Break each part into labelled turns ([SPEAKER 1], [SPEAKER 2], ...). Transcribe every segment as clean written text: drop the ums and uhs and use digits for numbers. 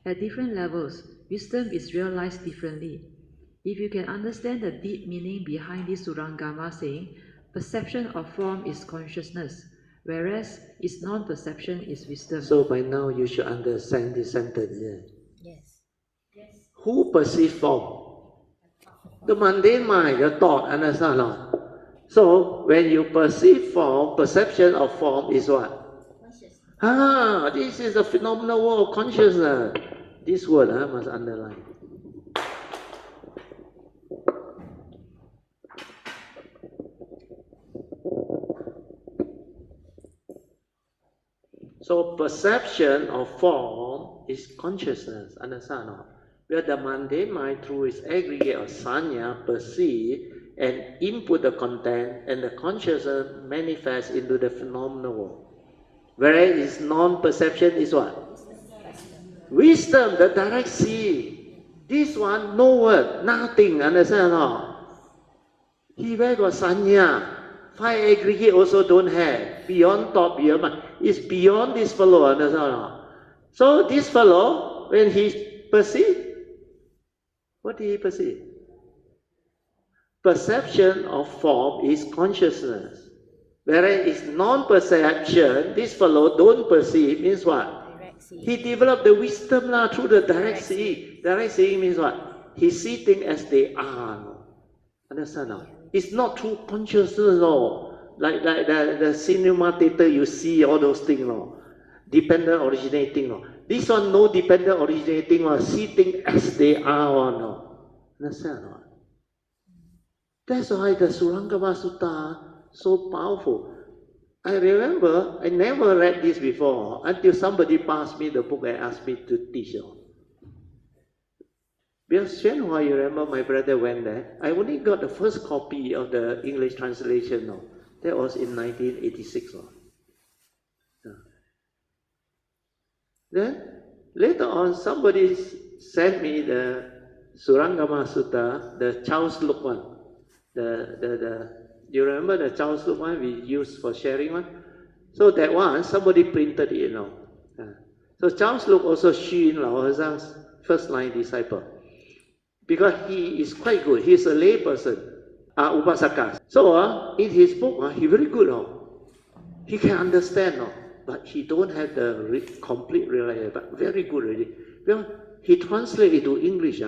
[SPEAKER 1] At different levels, wisdom is realized differently. If you can understand the deep meaning behind this Surangama saying, perception of form is consciousness, whereas its non-perception is wisdom.
[SPEAKER 2] So by now you should understand this sentence here.
[SPEAKER 3] Yes.
[SPEAKER 2] Who perceives form? The mundane mind, the thought, understand or not? So when you perceive form, perception of form is what? This is the phenomenal world of consciousness. This word must underline. So perception of form is consciousness, understand or not? Where the mundane mind through its aggregate of sanya perceive and input the content, and the consciousness manifests into the phenomenal world. Whereas its non-perception is what? Wisdom, the direct seeing. This one, no word, nothing, understand or not? He where got sanya. Five aggregate also don't have. Beyond thought, beyond mind. It's beyond this fellow, understand or not? So this fellow, when he perceive, what did he perceive? Perception of form is consciousness. Whereas it's non-perception, this fellow don't perceive, means what? He developed the wisdom through the direct seeing. Direct seeing means what? He sees things as they are. No? Understand now? It's not through consciousness, no. Like the cinema theater, you see all those things, no. Dependent originating, no. This one, no dependent originating, no. See things as they are, no. Understand no? That's why the Surangama Sutta so powerful. I remember, I never read this before until somebody passed me the book and asked me to teach. Because while you remember my brother went there, I only got the first copy of the English translation. No. That was in 1986. No. Then, later on, somebody sent me the Surangama Sutta, the Charles Luk one. You remember the Charles Luk one we used for sharing one? So that one, somebody printed it, So Charles Luk also Xun Lao Hezang's first line disciple. Because he is quite good. He is a lay person, Upasaka. So in his book, he very good. He can understand, but he don't have the complete realization, but very good already. Well, he translated to English,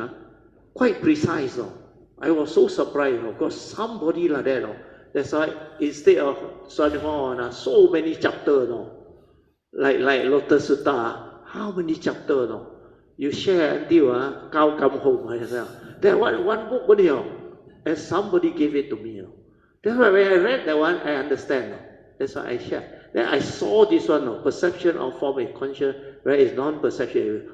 [SPEAKER 2] quite precise. I was so surprised, because somebody like that, that's why instead of so many chapters, like Lotus Sutta, how many chapters, you share until Kao come home. That one book, and somebody gave it to me. That's why when I read that one, I understand. That's why I share. Then I saw this one, perception of form is conscious, where it's non-perception.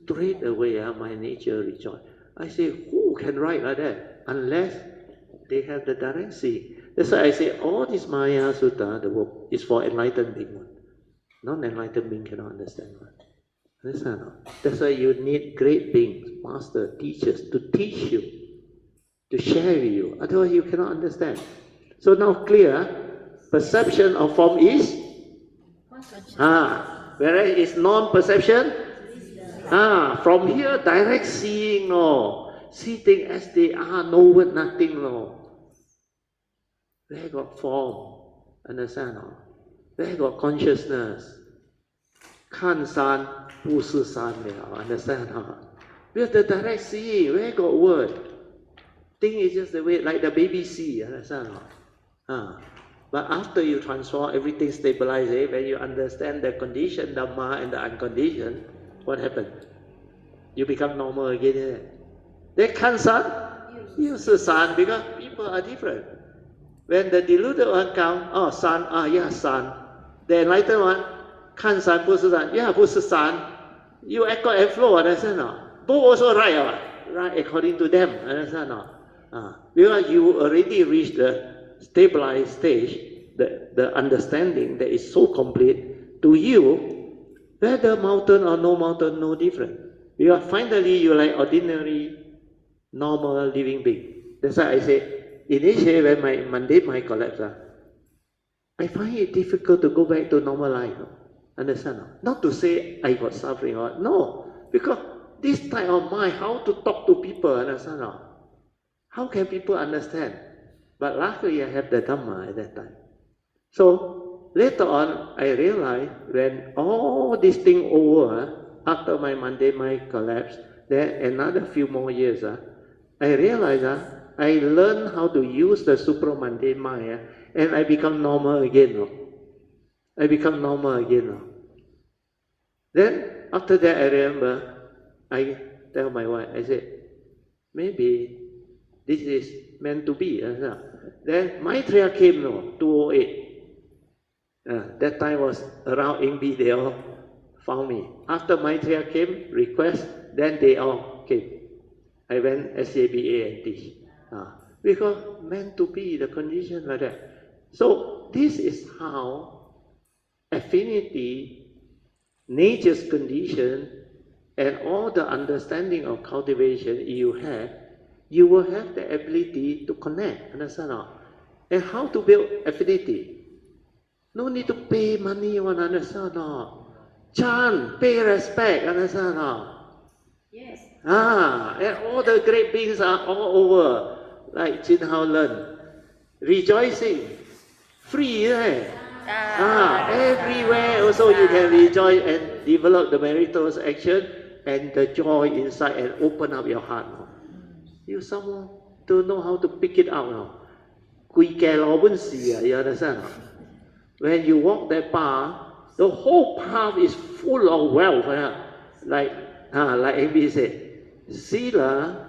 [SPEAKER 2] Straight away, my nature rejoiced. I say, who can write like that? Unless they have the direct seeing. That's why I say, all this Maya Sutta, the book, is for enlightened being. Non-enlightened being cannot understand. Understand? That's why you need great beings, master, teachers, to teach you, to share with you. Otherwise, you cannot understand. So now clear, perception of form is? Whereas it's non-perception? From here, direct seeing, see things as they are, no word, nothing, Where got form? Understand? Where got consciousness? 看山不是山了 understand? Because the direct seeing, where got word? Thing is just the way, like the baby see, understand? But after you transform, everything stabilizes, when you understand the condition, Dhamma and the unconditioned, what happens? You become normal again. They can't san, you see san, because people are different. When the deluded one comes, san, san. The enlightened one, 看山不是山 不是山 You echo and flow, understand? Both also right, right according to them, understand? Because you already reached the stabilized stage, the understanding that is so complete, to you, whether mountain or no mountain, no different. Because finally you're like ordinary, normal living being. That's why I say, initially when my mundane mind collapsed, I find it difficult to go back to normal life. Understand? Not to say I got suffering or no. Because this type of mind, how to talk to people, understand or not? How can people understand? But luckily I have the Dhamma at that time. So later on, I realized when all this thing over, after my mundane mind collapsed, then another few more years, I realized I learned how to use the supramundane mind, and I become normal again. I become normal again. Then after that, I remember, I tell my wife, I said, maybe this is meant to be. Then Maitreya came, 208. That time was around Ingbi, they all found me. After Maitreya came, request, then they all came. I went SABA and teach. Because meant to be, the condition like that. So this is how affinity, nature's condition, and all the understanding of cultivation you have, you will have the ability to connect, understand or not? And how to build affinity? No need to pay money, one understand or not? Chant, pay respect, understand or not?
[SPEAKER 1] Yes.
[SPEAKER 2] And all the great beings are all over, like Jin Hao learned, rejoicing, free, right? Everywhere also you can rejoice and develop the meritorious action and the joy inside and open up your heart. You someone don't know how to pick it out. You understand? When you walk that path, the whole path is full of wealth. Like Amy said, Sila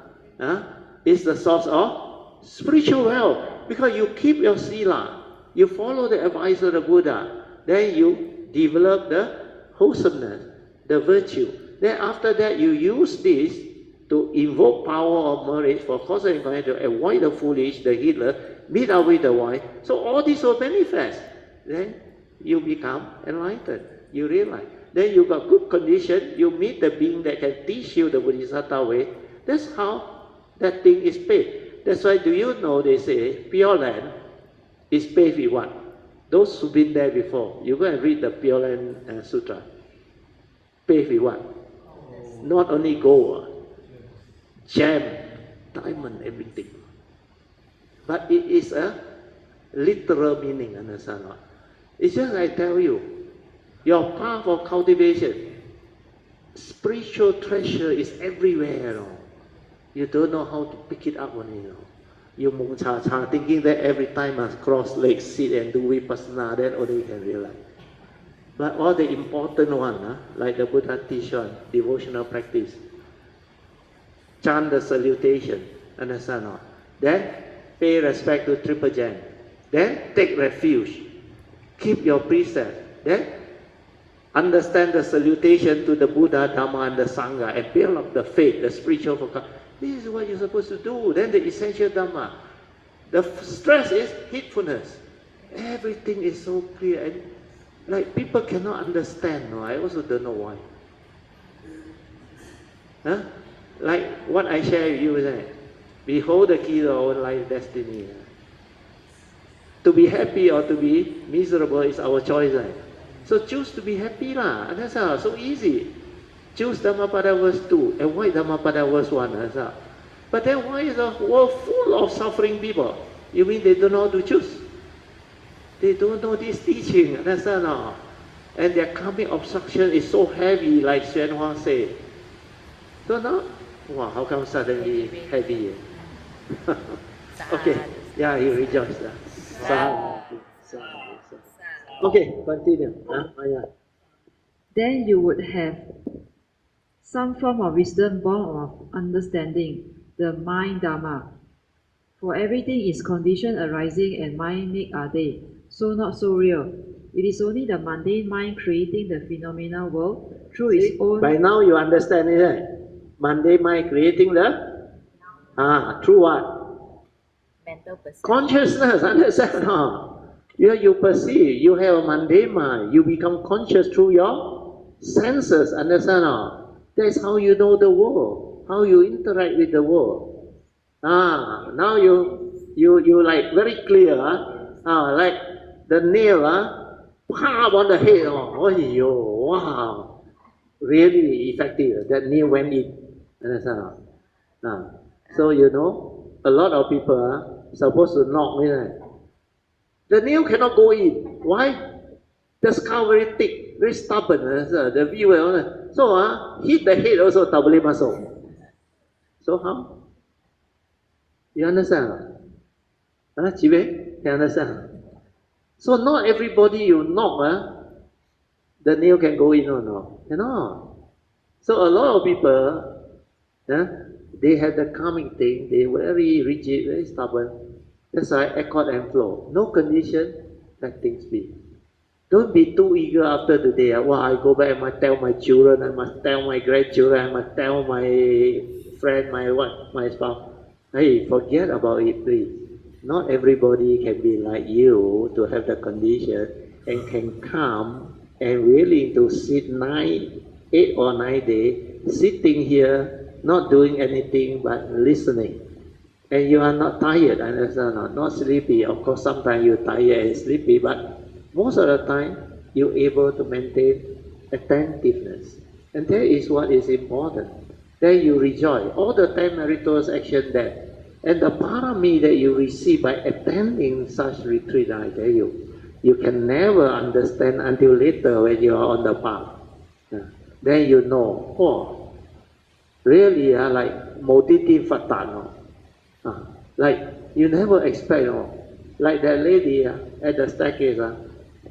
[SPEAKER 2] is the source of spiritual wealth. Because you keep your Sila, you follow the advice of the Buddha, then you develop the wholesomeness, the virtue. Then after that, you use this to invoke power of merit for cause and connection, to avoid the foolish, the heedless, meet up with the wise. So all this will manifest. Then you become enlightened. You realize. Then you got good condition, you meet the being that can teach you the Bodhisattva way. That's how that thing is paid. That's why, do you know, they say, Pure Land is paved with what? Those who've been there before, you go and read the Pure Land Sutra. Paved with what? Not only gold, gem, diamond, everything. But it is a literal meaning, understand? It's just I tell you, your path of cultivation, spiritual treasure is everywhere. You don't know how to pick it up only. You mung cha cha, thinking that every time must cross legs, sit and do vipassana, then only you can realize. But all the important one, like the Buddha teach on, devotional practice, chant the salutation, understand? Then pay respect to Triple Gem. Then take refuge. Keep your precept. Then understand the salutation to the Buddha, Dhamma, and the Sangha, and build up the faith, the spiritual focus. This is what you're supposed to do. Then the essential Dhamma. The stress is heedfulness. Everything is so clear, and like people cannot understand. I also don't know why. Like what I share with you is that behold the key to our own life destiny. To be happy or to be miserable is our choice. So choose to be happy lah. That's how. So easy. Choose Dhammapada verse 2, avoid Dhammapada verse 1. That's how. But then why is the world full of suffering people? You mean they don't know how to choose? They don't know this teaching. That's how. And their karmic obstruction is so heavy, like Xuan Hua said. So now, wow, how come suddenly heavy? Okay, yeah, you rejoice. Okay, continue.
[SPEAKER 1] Then you would have some form of wisdom born of understanding the mind Dhamma. For everything is condition arising and mind make are they, so not so real. It is only the mundane mind creating the phenomenal world through its own...
[SPEAKER 2] By now you understand it, right? Mundane mind creating the... through what?
[SPEAKER 3] Mental perception.
[SPEAKER 2] Consciousness, understand? You perceive, you have a mundane mind, you become conscious through your senses, understand? That's how you know the world, how you interact with the world. Now you like very clear, like the nail, pop on the head, wow. really effective. That nail went in. Understand? So you know, a lot of people are supposed to knock me. The nail cannot go in. Why? The skull very thick, very stubborn. The viewer. So hit the head also tak boleh masuk. So how? You understand? Chibe, you understand? So not everybody you knock, the nail can go in or not. Cannot. So a lot of people, they have the calming thing, they very rigid, very stubborn. That's why accord and flow. No condition, let things be. Don't be too eager after the day. I go back, I must tell my children, I must tell my grandchildren, I must tell my friend, my spouse. Hey, forget about it, please. Not everybody can be like you to have the condition and can come and willing to sit 8 or 9 days, sitting here, not doing anything but listening. And you are not tired, understand? Not sleepy. Of course, sometimes you're tired and sleepy, but most of the time, you're able to maintain attentiveness. And that is what is important. Then you rejoice. All the 10 meritorious action there. And the parami that you receive by attending such retreat, I tell you can never understand until later when you are on the path. Then you know, really like moditi fatano. Like you never expect, like that lady at the staircase,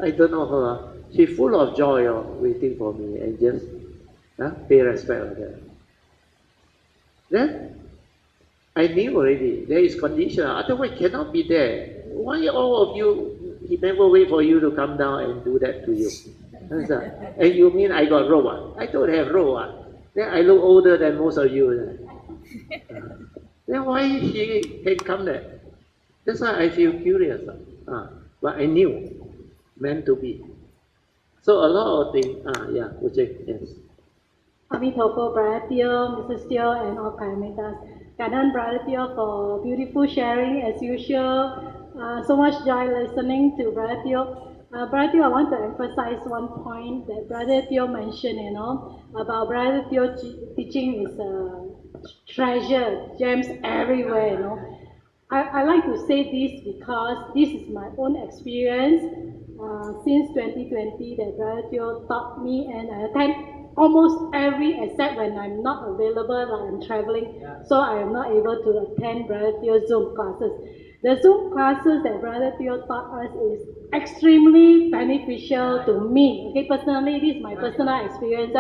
[SPEAKER 2] I don't know her, she's full of joy waiting for me and just pay respect like that. Then I knew already there is condition, otherwise cannot be there. Why all of you, he never wait for you to come down and do that to you? And you mean I got robe? I don't have robe. Then I look older than most of you. Then why he can come there? That's why I feel curious. But I knew, meant to be. So a lot of things, Uche, yes.
[SPEAKER 3] Amitofo, Brother Teo, Mrs. Teo, and all Kaimetas. Kanan, Brother Teo, for beautiful sharing as usual. So much joy listening to Brother Teo. Brother Teo, I want to emphasize one point that Brother Teo mentioned, about Brother Teo teaching is treasure, gems everywhere, I like to say this because this is my own experience since 2020 that Brother Teo taught me, and I attend almost every except when I'm not available, like I'm traveling, so I am not able to attend Brother Teo's Zoom classes. The Zoom classes that Brother Teo taught us is extremely beneficial to me. Okay, personally, this is my personal experience.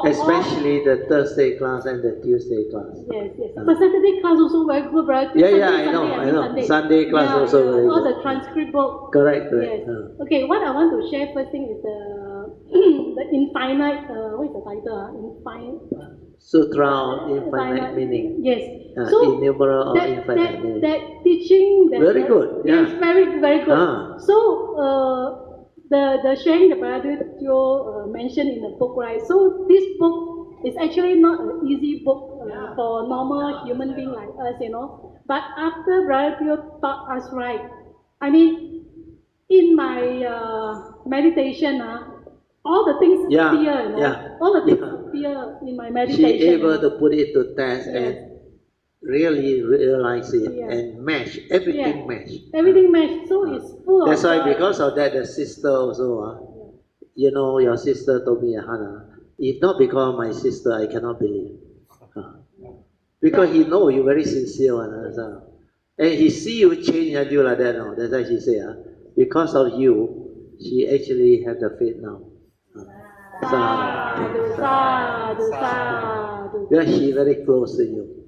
[SPEAKER 2] Especially the Thursday class and the Tuesday class.
[SPEAKER 3] Yes. But Saturday class also very good, right?
[SPEAKER 2] I know. Sunday class also very good.
[SPEAKER 3] All the transcript book.
[SPEAKER 2] Correct.
[SPEAKER 3] Yes. Okay, what I want to share first thing is the infinite, what is the title?
[SPEAKER 2] Sutra of infinite meaning.
[SPEAKER 3] Yes.
[SPEAKER 2] So innumerable or infinite meaning.
[SPEAKER 3] That teaching.
[SPEAKER 2] Very good.
[SPEAKER 3] Yes, very, very good. So, the sharing the Brother Teo mentioned in the book, right? So this book is actually not an easy book for normal human being like us, But after Brother Teo taught us right, I mean, in my meditation, all the things appear, all the things appear in my meditation.
[SPEAKER 2] She able to put it to test and really realize it and mesh, everything mesh.
[SPEAKER 3] Everything mesh, so it's full
[SPEAKER 2] That's
[SPEAKER 3] of
[SPEAKER 2] why because of that, the sister also, your sister told me, Hannah, if not because of my sister, I cannot believe. Because he know you very sincere one. And he see you change until like that now. That's why she say, because of you, she actually have the faith now. Yeah, she very close to you.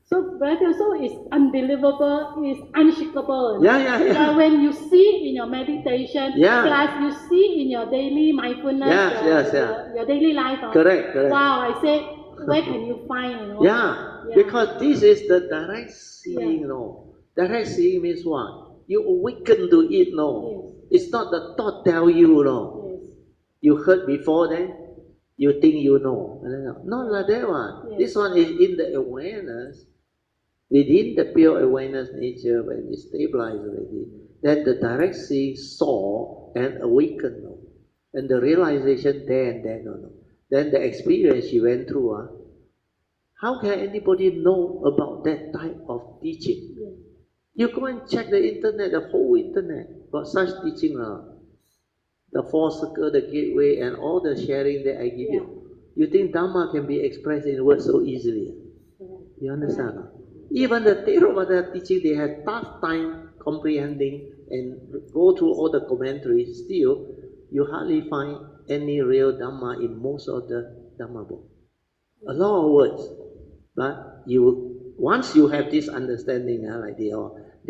[SPEAKER 3] So, Brother, so it's unbelievable, it's unshakable.
[SPEAKER 2] Yeah.
[SPEAKER 3] When you see in your meditation, plus you see in your daily mindfulness, your daily life.
[SPEAKER 2] Correct.
[SPEAKER 3] Wow, I say, where can you find,
[SPEAKER 2] Because this is the direct seeing, Direct seeing means what? You awaken to it, It's not the thought tell you, You heard before then, you think you know. Not like that one. Yes. This one is in the awareness. Within the pure awareness nature, when it stabilizes already, then the direct seeing saw and awaken. And the realization there and then, no. Then the experience she went through, how can anybody know about that type of teaching?
[SPEAKER 3] Yes.
[SPEAKER 2] You go and check the internet, the whole internet got such teaching. The four circle, the gateway, and all the sharing that I give you. You think Dhamma can be expressed in words so easily? You understand? Even the Theravada teaching, they have tough time comprehending and go through all the commentaries. Still, you hardly find any real Dhamma in most of the Dhamma book. A lot of words, but once you have this understanding, like they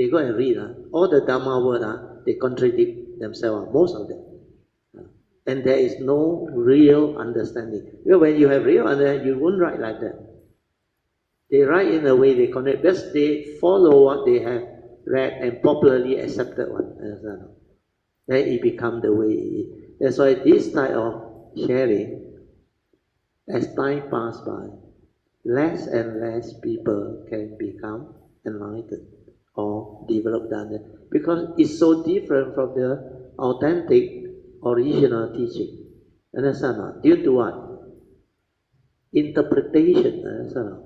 [SPEAKER 2] go and read, all the Dhamma word, they contradict themselves, most of them. And there is no real understanding. When you have real understanding, you won't write like that. They write in a way they connect. Because they follow what they have read and popularly accepted one. Then it becomes the way it is. That's why this type of sharing, as time passes by, less and less people can become enlightened or develop Dhamma. Because it's so different from the authentic original teaching. Understand? Due to what? Interpretation. Understand?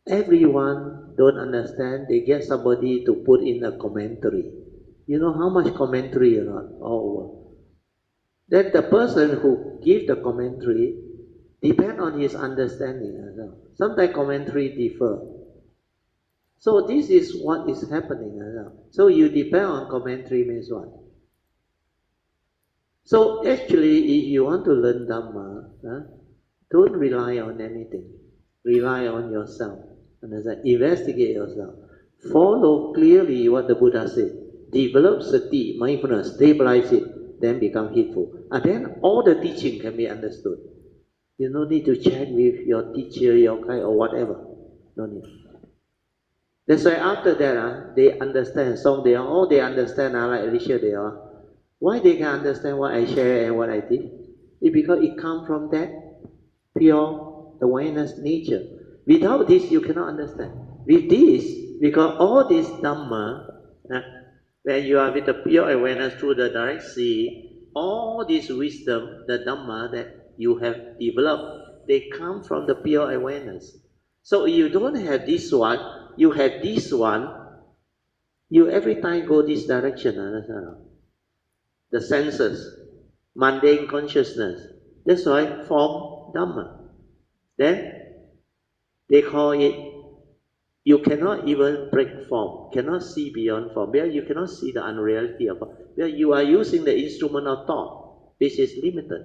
[SPEAKER 2] Everyone don't understand. They get somebody to put in a commentary. You know how much commentary or not? All over. Then the person who give the commentary depend on his understanding. Sometimes commentary differ. So this is what is happening. So you depend on commentary means what? So actually, if you want to learn Dhamma, don't rely on anything. Rely on yourself. Investigate yourself. Follow clearly what the Buddha said. Develop sati, mindfulness, stabilize it, then become heedful. And then all the teaching can be understood. You no need to check with your teacher, your guide, or whatever. No need. That's why after that, they understand. Some they understand, like Alicia, they are. Why they can understand what I share and what I did? It's because it comes from that pure awareness nature. Without this, you cannot understand. With this, because all this Dhamma, when you are with the pure awareness through the direct seeing, all this wisdom, the Dhamma that you have developed, they come from the pure awareness. So if you don't have this one, you have this one, you every time go this direction. The senses, mundane consciousness. That's why form Dhamma. Then they call it, you cannot even break form, cannot see beyond form, because you cannot see the unreality of form. Because you are using the instrument of thought, which is limited.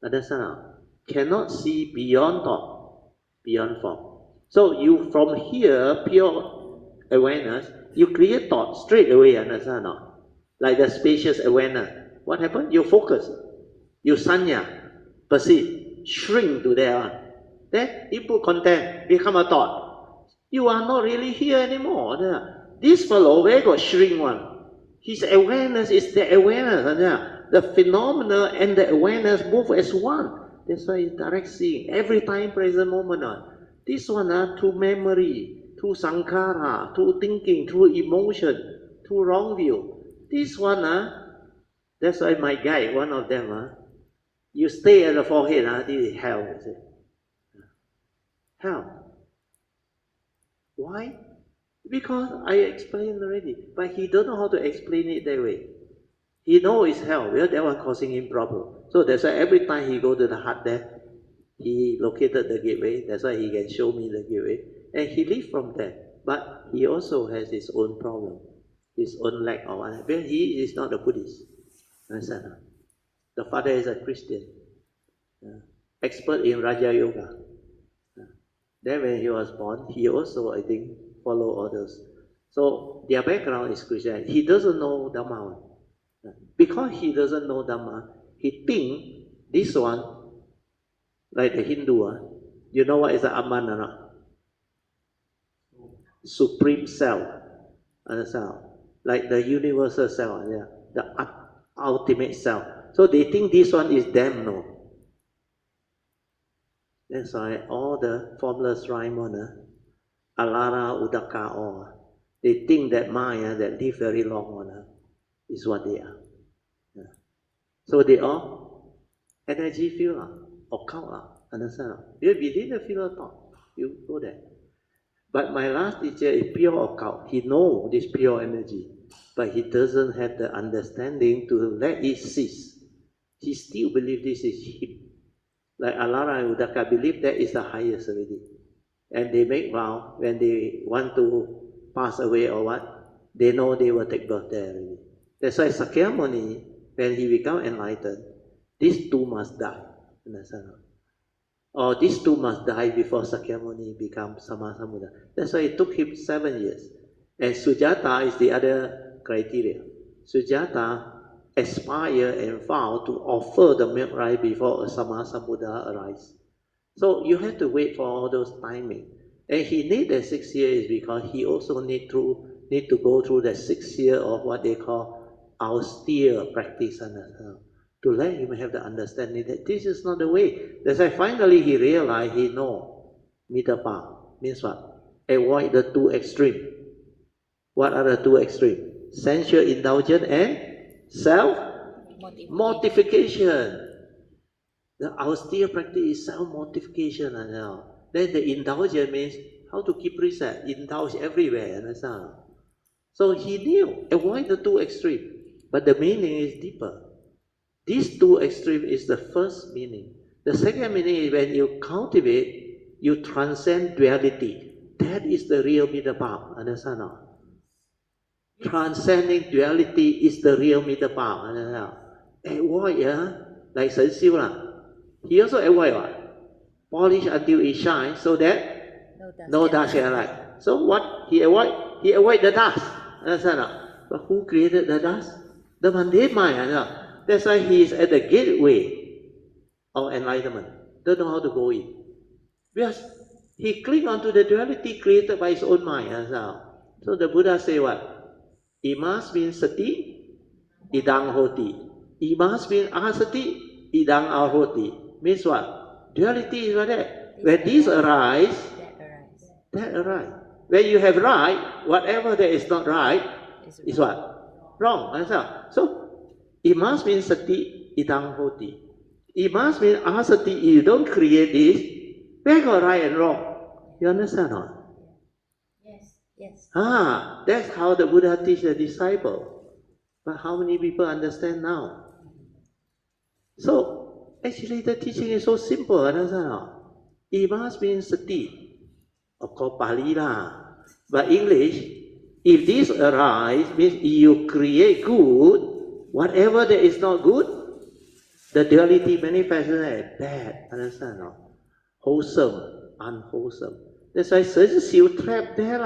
[SPEAKER 2] Understand? Cannot see beyond thought, beyond form. So you, from here, pure awareness, you create thought straight away, understand? Like the spacious awareness. What happened? You focus. You sanya, perceive, shrink to there. Then input content become a thought. You are not really here anymore. This fellow, where got shrink one? His awareness is the awareness. The phenomena and the awareness move as one. That's why it's direct seeing. Every time, present moment. This one, through memory, through sankhara, through thinking, through emotion, through wrong view. This one, that's why my guide, one of them, you stay at the forehead, this is hell. Hell. Why? Because I explained already, but he don't know how to explain it that way. He knows it's hell, because that one causing him problem. So that's why every time he go to the hut there, he located the gateway. That's why he can show me the gateway, and he live from there. But he also has his own problem. His own lack of understanding. Well, he is not a Buddhist. Understand? The father is a Christian, expert in Raja Yoga. Then when he was born, he also, I think, followed others. So their background is Christian. He doesn't know Dhamma. Because he doesn't know Dhamma, he think this one, like the Hindu, you know what is the Atman or not? Supreme self. Understand? Like the universal self, the ultimate self. So they think this one is them, no. That's why all the formless rhyme, Alara, Udaka, all, they think that mind that live very long is what they are. So they all energy field occult understand? You're within the field of thought, you go there. But my last teacher is pure occult. He knows this pure energy, but he doesn't have the understanding to let it cease. He still believes this is him. Like Alara and Udaka believe that is the highest already. And they make vow when they want to pass away or what, they know they will take birth there already. That's why Sakyamuni, when he become enlightened, these two must die. Understand? Or these two must die before Sakyamuni becomes Sammasambuddha. That's why it took him 7 years. And Sujata is the other criteria. Sujata aspire and vow to offer the milk rice before a Sammasambuddha arrives. So you have to wait for all those timing. And he needed 6 years because he also need to go through the 6 years of what they call austere practice to let him have the understanding that this is not the way. That's why finally he realized he know middle path means what? Avoid the two extremes. What are the two extremes? Sensual indulgence and self-mortification. The austere practice is self-mortification. Then the indulgence means how to keep precept, indulge everywhere. So he knew, avoid the two extremes. But the meaning is deeper. These two extremes is the first meaning. The second meaning is when you cultivate, you transcend duality. That is the real middle path. Understand? Transcending duality is the real middle path. Avoid, like Shen Xiu he also avoid what? Polish until it shines so that no dust can alight. So what he avoid? He avoid the dust. Understand? But who created the dust? The mundane mind. That's why he is at the gateway of enlightenment. Don't know how to go in. Because he cling onto the duality created by his own mind. So the Buddha say what? Imas means sati, idang hoti. Imas means asati, idang ahoti. Means what? Duality is right there. When this arise, that arise. When you have right, whatever that is not right is what? Wrong. So, imas means sati, idang hoti. Imas means asati, you don't create this, where got right and wrong? You understand or not? Yes. That's how the Buddha teach the disciple. But how many people understand now? So, actually the teaching is so simple, understand or not? Imas means sati. Of course, Pali But English, if this arise, means you create good, whatever that is not good, the duality manifests as bad, understand or not? Wholesome, unwholesome. That's why Shen Xiu trapped there,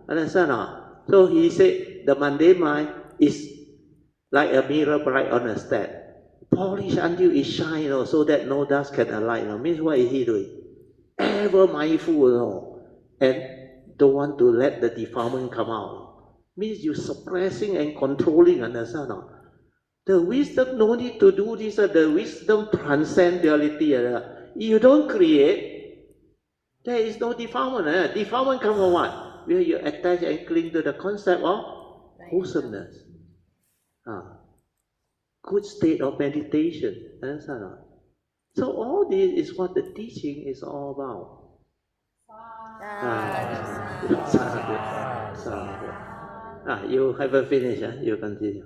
[SPEAKER 2] understand or not? So he said the mundane mind is like a mirror bright on a stand. Polish until it shines so that no dust can alight. Means what is he doing? Ever mindful, and don't want to let the defilement come out. Means you suppressing and controlling, understand? The wisdom no need to do this. The wisdom transcends duality. You don't create, there is no defilement. Defilement comes from what? Where you attach and cling to the concept of wholesomeness. Good state of meditation. Understand? So all this is what the teaching is all about. You haven't finished, you continue.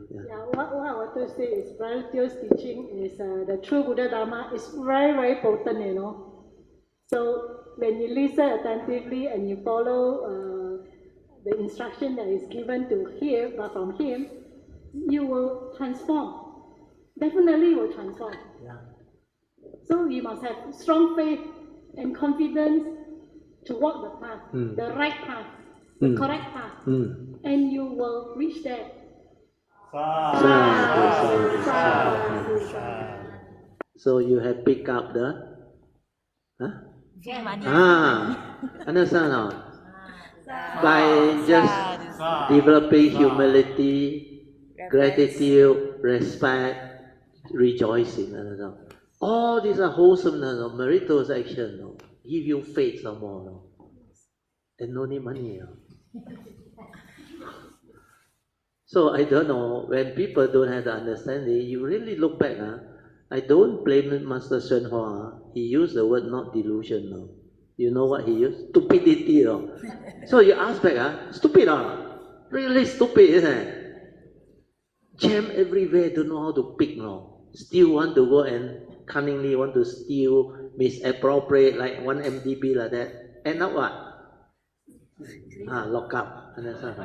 [SPEAKER 3] What I want to say is Brother Teo's teaching is the true Buddha Dharma is very, very potent, So when you listen attentively and you follow the instruction that is given to him, from him, you will transform. Definitely will transform. So you must have strong faith and confidence to walk the path, the right path, the correct path, and you will reach there.
[SPEAKER 2] So you have picked up the understand now? By just developing humility, gratitude, respect, rejoicing. All these are wholesomeness, meritorious action. Give you faith some more. And no need money. So I don't know, when people don't have the understanding, you really look back. I don't blame Master Shen Hua. He used the word not delusion. No. You know what he used? Stupidity. No. So you ask back, stupid. Really stupid, isn't it? Jam everywhere, don't know how to pick. No. Still want to go and cunningly want to steal, misappropriate, like one MDB like that. End up what? Lock up. Understand?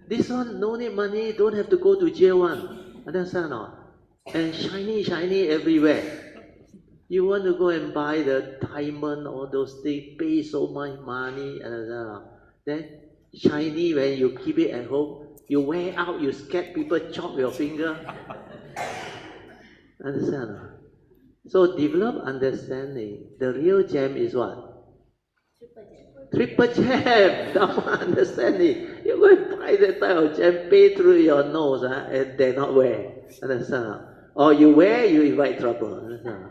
[SPEAKER 2] This one, no need money, don't have to go to jail one. Understand? And shiny everywhere. You want to go and buy the diamond, all those things, pay so much money, then shiny when you keep it at home, you wear out, you scared people chop your finger. Understand? So develop understanding. The real gem is what? Triple gem. Dhamma understanding. You go and buy that type of gem, pay through your nose, and dare not wear. Understand? Or you wear, you invite trouble. Understand?